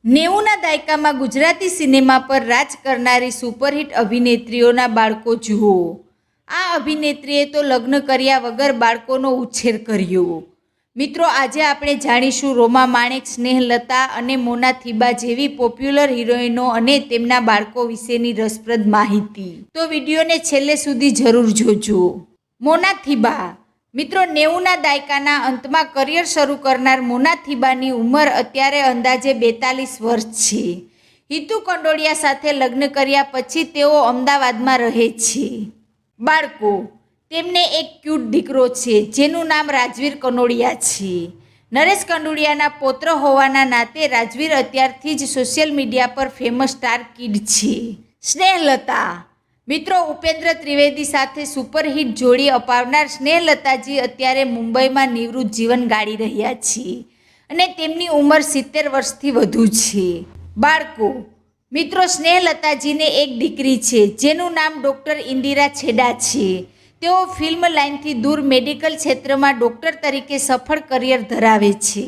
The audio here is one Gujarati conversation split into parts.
90ના દાયકામાં ગુજરાતી સિનેમા પર રાજ કરનારી સુપરહિટ અભિનેત્રીઓના બાળકો જુઓ. આ અભિનેત્રીએ તો લગ્ન કર્યા વગર બાળકોનો ઉછેર કર્યો. મિત્રો, આજે આપણે જાણીશું રોમા માણેક, સ્નેહલતા અને મોનાથીબા જેવી પોપ્યુલર હિરોઈનો અને તેમના બાળકો વિશેની રસપ્રદ માહિતી. તો વિડીયોને છેલ્લે સુધી જરૂર જોજો. મોનાથીબા. મિત્રો, 90ના દાયકાના અંતમાં કરિયર શરૂ કરનાર મોનાથીબાની ઉંમર અત્યારે અંદાજે 42 વર્ષ છે. હિતુ કંડોળિયા સાથે લગ્ન કર્યા પછી તેઓ અમદાવાદમાં રહે છે. બાળકો. તેમને એક ક્યુટ દીકરો છે જેનું નામ રાજવીર કનોડિયા છે. નરેશ કંડોળિયાના પૌત્ર હોવાના નાતે રાજવીર અત્યારથી જ સોશિયલ મીડિયા પર ફેમસ સ્ટાર કિડ છે. સ્નેહલતા. મિત્રો, ઉપેન્દ્ર ત્રિવેદી સાથે સુપરહિટ જોડી અપાવનાર સ્નેહલતાજી અત્યારે મુંબઈમાં નિવૃત્ત જીવન ગાળી રહ્યા છે અને તેમની ઉંમર 70 વર્ષથી વધુ છે. બાળકો. મિત્રો, સ્નેહલતાજીને એક દીકરી છે જેનું નામ ડૉક્ટર ઇન્દિરા છેડા છે. તેઓ ફિલ્મ લાઇનથી દૂર મેડિકલ ક્ષેત્રમાં ડૉક્ટર તરીકે સફળ કરિયર ધરાવે છે.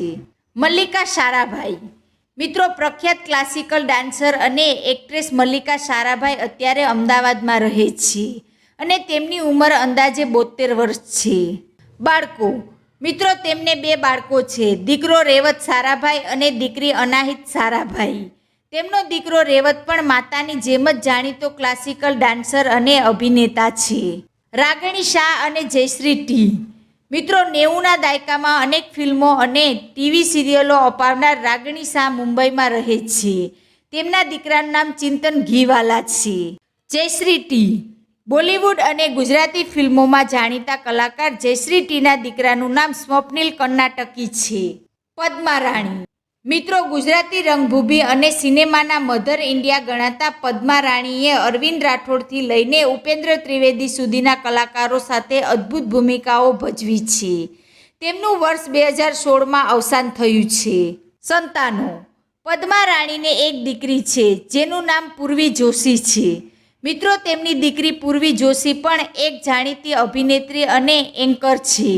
મલ્લિકા સારાભાઈ. મિત્રો, પ્રખ્યાત ક્લાસિકલ ડાન્સર અને એક્ટ્રેસ મલ્લિકા સારાભાઈ અત્યારે અમદાવાદમાં રહે છે અને તેમની ઉંમર અંદાજે 72 વર્ષ છે. બાળકો. મિત્રો, તેમને 2 બાળકો છે, દીકરો રેવત સારાભાઈ અને દીકરી અનાહિત સારાભાઈ. તેમનો દીકરો રેવત પણ માતાની જેમ જ જાણીતો ક્લાસિકલ ડાન્સર અને અભિનેતા છે. રાગિણી શાહ અને જયશ્રી ટી. મિત્રો, 90ના દાયકામાં અનેક ફિલ્મો અને ટીવી સિરિયલો અપાવનાર રાગિણી શાહ મુંબઈમાં રહે છે. તેમના દીકરાનું નામ ચિંતન ઘીવાલા છે. જયશ્રી ટી. બોલિવૂડ અને ગુજરાતી ફિલ્મોમાં જાણીતા કલાકાર જયશ્રી ટીના દીકરાનું નામ સ્વપ્નિલ કર્ણાટકી છે. પદ્મા રાણી. મિત્રો, ગુજરાતી રંગભૂમિ અને સિનેમાના મધર ઇન્ડિયા ગણાતા પદ્મા રાણીએ અરવિંદ રાઠોડથી લઈને ઉપેન્દ્ર ત્રિવેદી સુધીના કલાકારો સાથે અદ્ભુત ભૂમિકાઓ ભજવી છે. તેમનું વર્ષ 2016માં અવસાન થયું છે. સંતાનો. પદ્મા રાણીને એક દીકરી છે જેનું નામ પૂર્વી જોશી છે. મિત્રો, તેમની દીકરી પૂર્વી જોશી પણ એક જાણીતી અભિનેત્રી અને એન્કર છે.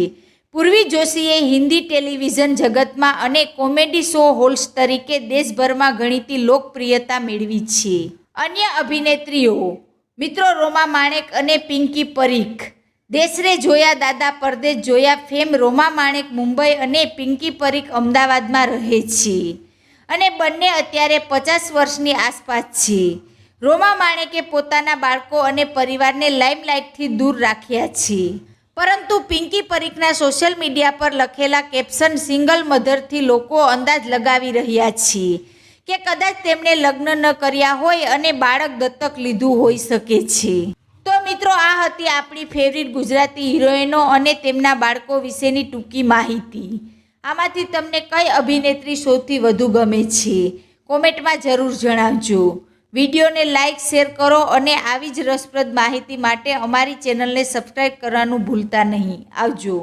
પૂર્વી જોશીએ હિન્દી ટેલિવિઝન જગતમાં અને કોમેડી શો હોસ્ટ તરીકે દેશભરમાં ગણીતી લોકપ્રિયતા મેળવી છે. અન્ય અભિનેત્રીઓ. મિત્રો, રોમા માણેક અને પિંકી પરીખ. દેશરે જોયા દાદા પરદેશ જોયા ફેમ રોમા માણેક મુંબઈ અને પિંકી પરીખ અમદાવાદમાં રહે છે અને બંને અત્યારે 50 વર્ષની આસપાસ છે. રોમા માણેકે પોતાના બાળકો અને પરિવારને લાઇમલાઇટથી દૂર રાખ્યા છે, પરંતુ પિંકી પરીખના સોશિયલ મીડિયા પર લખેલા કેપ્શન સિંગલ મધરથી લોકો અંદાજ લગાવી રહ્યા છે કે કદાચ તેમણે લગ્ન ન કર્યા હોય અને બાળક દત્તક લીધું હોઈ શકે છે. તો મિત્રો, આ હતી આપણી ફેવરિટ ગુજરાતી હિરોઈનો અને તેમના બાળકો વિશેની ટૂંકી માહિતી. આમાંથી તમને કઈ અભિનેત્રી સૌથી વધુ ગમે છે? કોમેન્ટમાં જરૂર જણાવજો. વિડીયોને લાઇક, શેર કરો અને આવી જ રસપ્રદ માહિતી માટે અમારી ચેનલને સબસ્ક્રાઈબ કરવાનું ભૂલતા નહીં. આવજો.